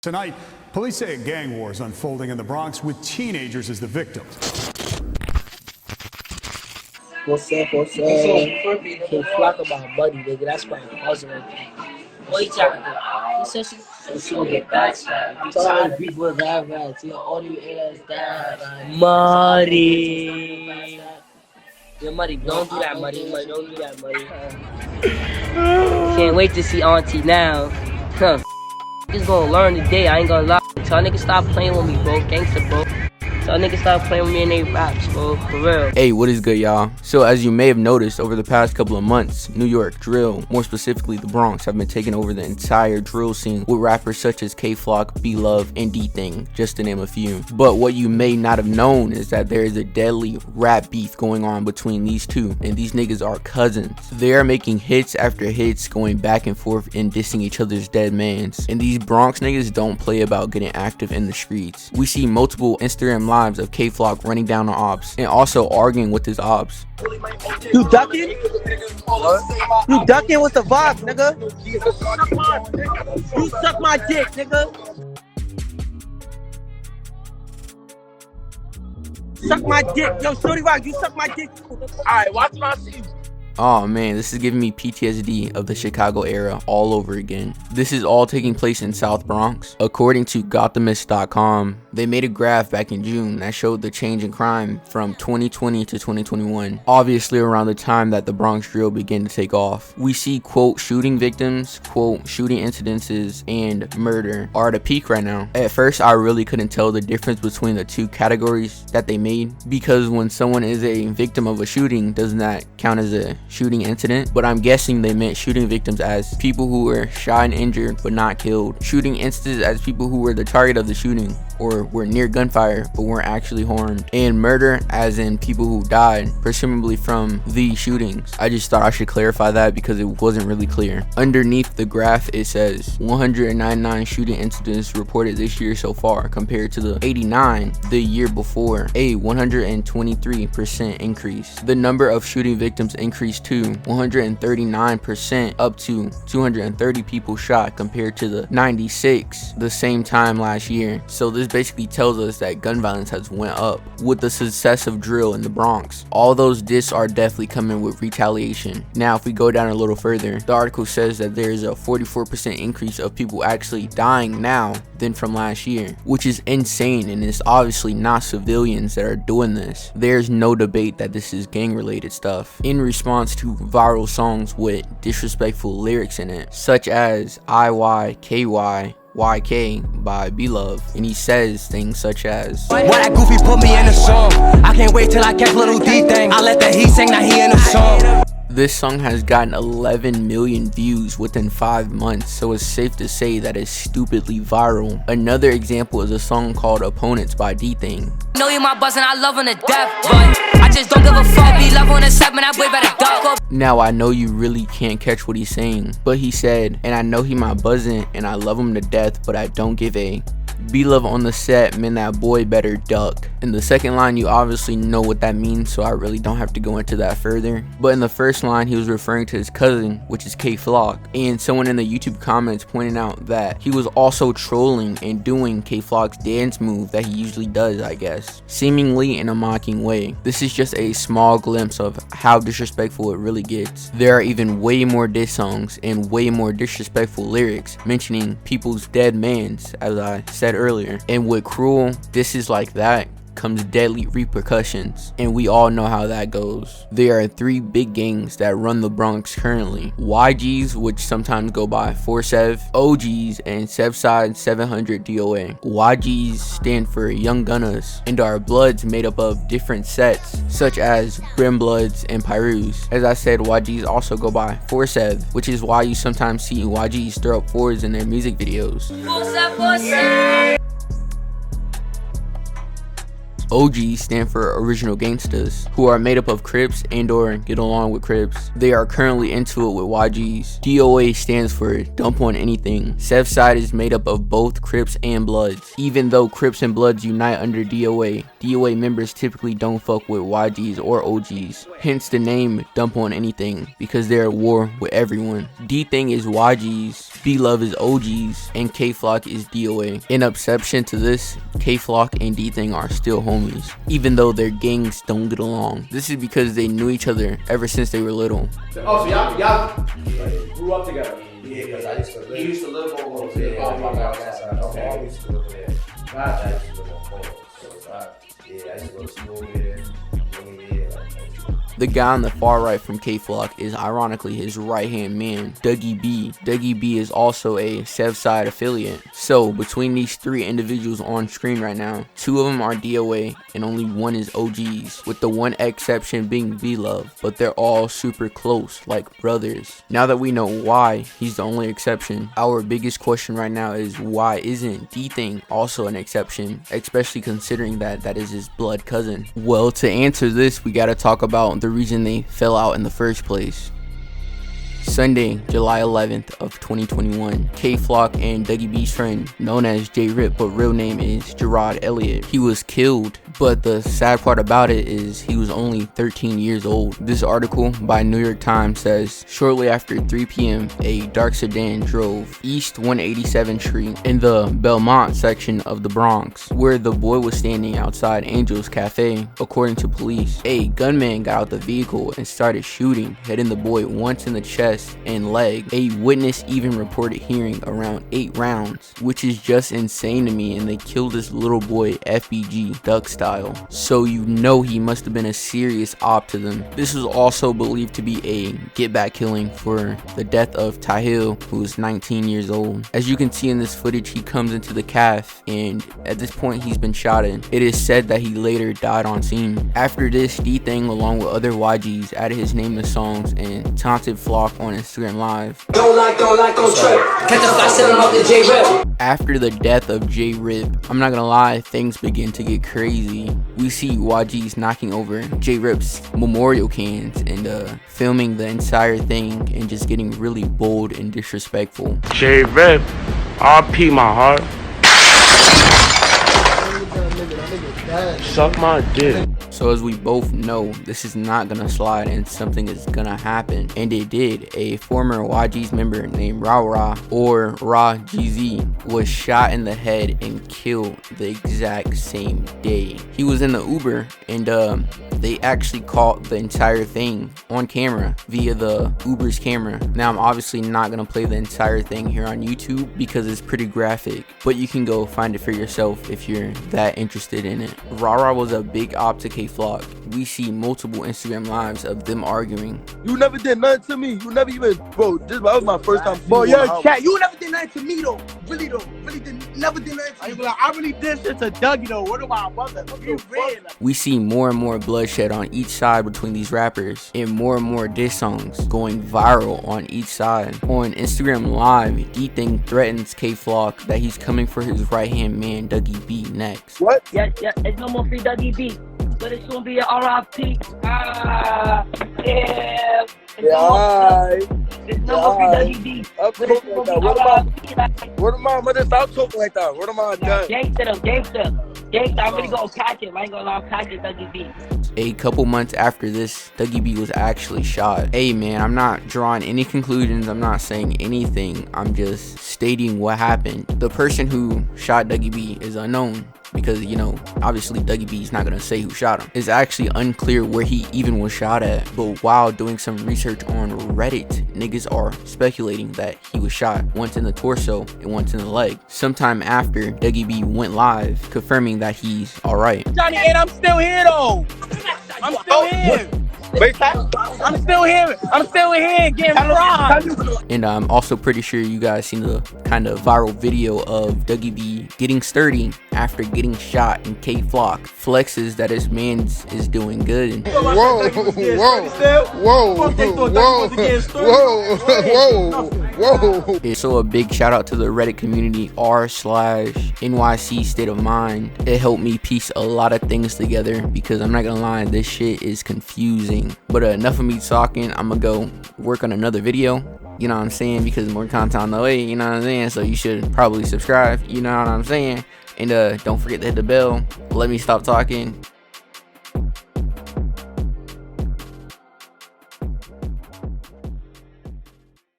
Tonight, police say a gang war is unfolding in the Bronx with teenagers as the victims. What's up? Can't flock about buddy, nigga. That's my cousin right there. What you talking about? He said she gonna get back. Sorry, people that rats. You know, all you ass down. Muddy. Yo, Muddy, don't do that, Muddy. Don't do that, Muddy. Can't wait to see Auntie now. Huh. Niggas gonna learn today, I ain't gonna lie. Y'all niggas stop playing with me, bro. Gangsta, bro. Y'all niggas stop playing with me and they raps, bro. For real. Hey, what is good, y'all? So as you may have noticed, over the past couple of months, New York drill, more specifically the Bronx, have been taking over the entire drill scene with rappers such as K-Flock, B-Love, and DThang, just to name a few. But what you may not have known is that there is a deadly rap beef going on between these two, and these niggas are cousins. They are making hits after hits, going back and forth and dissing each other's dead mans. And these Bronx niggas don't play about getting active in the streets. We see multiple Instagram lives of K-Flock running down on ops and also arguing with his ops. You ducking? What? You ducking with the vibe, nigga? You suck my dick, nigga. Suck my dick. Yo, Shorty Rock, you suck my dick. Alright, watch my scene. Oh man, this is giving me PTSD of the Chicago era all over again. This is all taking place in South Bronx. According to Gothamist.com, they made a graph back in June that showed the change in crime from 2020 to 2021. Obviously around the time that the Bronx drill began to take off. We see, quote, shooting victims, quote, shooting incidences, and murder are at a peak right now. At first, I really couldn't tell the difference between the two categories that they made, because when someone is a victim of a shooting, doesn't that count as a shooting incident? But I'm guessing they meant shooting victims as people who were shot and injured but not killed. Shooting incidents as people who were the target of the shooting or were near gunfire but weren't actually harmed. And murder as in people who died, presumably from the shootings. I just thought I should clarify that because it wasn't really clear. Underneath the graph it says 199 shooting incidents reported this year so far compared to the 89 the year before, a 123% increase. The number of shooting victims increased to 139%, up to 230 people shot compared to the 96 the same time last year. So this basically tells us that gun violence has went up with the success of drill in the Bronx. All those disses are definitely coming with retaliation. Now if we go down a little further, the article says that there is a 44% increase of people actually dying now than from last year, which is insane, and it's obviously not civilians that are doing this. There's no debate that this is gang related stuff. In response to viral songs with disrespectful lyrics in it, such as IYKY YK by B-Love, and he says things such as, "Why that goofy put me in a song? I can't wait till I catch little DThang. I let that he sing, now he in a song." This song has gotten 11 million views within 5 months, so it's safe to say that it's stupidly viral. Another example is a song called Opponents by DThang. Know you my buzz and I love him to death, but I just don't give a fuck. Be love on the set, man, that boy better duck. Now I know you really can't catch what he's saying, but he said, and I know he my buzzin' and I love him to death, but I don't give a. B-Love on the set, man, that boy better duck. In the second line, you obviously know what that means, so I really don't have to go into that further. But in the first line, he was referring to his cousin, which is K-Flock, and someone in the YouTube comments pointed out that he was also trolling and doing K-Flock's dance move that he usually does, I guess, seemingly in a mocking way. This is just a small glimpse of how disrespectful it really gets. There are even way more diss songs and way more disrespectful lyrics mentioning people's dead mans, as I said earlier. And with cruel disses like that comes deadly repercussions, and we all know how that goes. There are 3 big gangs that run the Bronx currently: YGs, which sometimes go by 4-7, OGs, and Sevside 700 DOA. YGs stand for Young Gunners and are bloods made up of different sets such as Grim Bloods and Pyrus. As I said, YGs also go by 4-7, which is why you sometimes see YGs throw up 4s in their music videos. OGs stand for Original Gangsters, who are made up of Crips and or get along with Crips. They are currently into it with YGs. DOA stands for Dump on Anything. Sevside is made up of both Crips and Bloods. Even though Crips and Bloods unite under DOA, DOA members typically don't fuck with YGs or OGs, hence the name Dump on Anything, because they're at war with everyone. DThang is YGs, B-Love is OGs, and K-Flock is DOA. In exception to this, K-Flock and DThang are still homies, even though their gangs don't get along. This is because they knew each other ever since they were little. Oh, so y'all grew up together? Yeah, because he used to live over there. Okay. I used to live there. I used to live on Pole. So, I used to go to school there. The guy on the far right from K-Flock is ironically his right-hand man, Dougie B. Dougie B is also a Sevside affiliate. So between these three individuals on screen right now, two of them are DOA and only one is OGs, with the one exception being B-Love, but they're all super close, like brothers. Now that we know why he's the only exception, our biggest question right now is why isn't DThang also an exception, especially considering that that is his blood cousin? Well, to answer this, we gotta talk about the reason they fell out in the first place. Sunday, July 11th of 2021, K-Flock and Dougie B's friend, known as J-Rip, but real name is Gerard Elliott, he was killed. But the sad part about it is he was only 13 years old. This article by New York Times says, shortly after 3 p.m., a dark sedan drove East 187th Street in the Belmont section of the Bronx, where the boy was standing outside Angel's Cafe. According to police, a gunman got out the vehicle and started shooting, hitting the boy once in the chest and leg. A witness even reported hearing around 8 rounds, which is just insane to me, and they killed this little boy FBG duck style. So you know he must have been a serious op to them. This was also believed to be a get back killing for the death of Tahil, who was 19 years old. As you can see in this footage, he comes into the caf and at this point he's been shot in. It is said that he later died on scene. After this, DThang along with other YGs added his name to songs and taunted Flock on Instagram Live. Don't trip. Catch a flash, send him up to J-Rip. After the death of J-Rip, I'm not gonna lie, things begin to get crazy. We see YGs knocking over J-Rip's memorial cans and filming the entire thing and just getting really bold and disrespectful. J-Rip, RP my heart. Suck my dick. So as we both know, this is not gonna slide and something is gonna happen. And it did. A former YG's member named Ra or Ra GZ was shot in the head and killed the exact same day. He was in the Uber and they actually caught the entire thing on camera via the Uber's camera. Now I'm obviously not gonna play the entire thing here on YouTube because it's pretty graphic, but you can go find it for yourself if you're that interested in it. Ra was a big op to K-Flock. We see multiple Instagram lives of them arguing. You never did nothing to me. You never even, bro, that was my first time. Bro, yo, chat, you never did nothing to me though. Really never did nothing to me. I really did shit to Dougie though. What am I about that? You real? We see more and more bloodshed on each side between these rappers and more diss songs going viral on each side. On Instagram Live, DThang threatens K-Flock that he's coming for his right-hand man Dougie B next. What? Yeah, it's no more free Dougie B, but it's gonna be an RIP. Yeah. It's no more free Dougie B. What am I, mother? Stop talking like that. What am I done? Gangsta. I'm really gonna pack it. I ain't gonna lie, pack it, Dougie B. A couple months after this, Dougie B was actually shot. Hey man, I'm not drawing any conclusions, I'm not saying anything, I'm just stating what happened. The person who shot Dougie B is unknown because, you know, obviously Dougie B is not gonna say who shot him. It's actually unclear where he even was shot at, but while doing some research on Reddit, niggas are speculating that he was shot once in the torso and once in the leg. Sometime after, Dougie B went live, confirming that he's alright. Johnny, and I'm still here though. I'm still here. I'm still here getting robbed. And I'm also pretty sure you guys seen the kind of viral video of Dougie B getting sturdy after getting shot, and K-Flock flexes that his man's is doing good. Whoa. Whoa. So a big shout out to the Reddit community r/NYC State of Mind. It helped me piece a lot of things together because I'm not gonna lie, this shit is confusing. But enough of me talking, I'm gonna go work on another video. You know what I'm saying? Because more content on the way, you know what I'm saying? So you should probably subscribe, you know what I'm saying? And don't forget to hit the bell. Let me stop talking.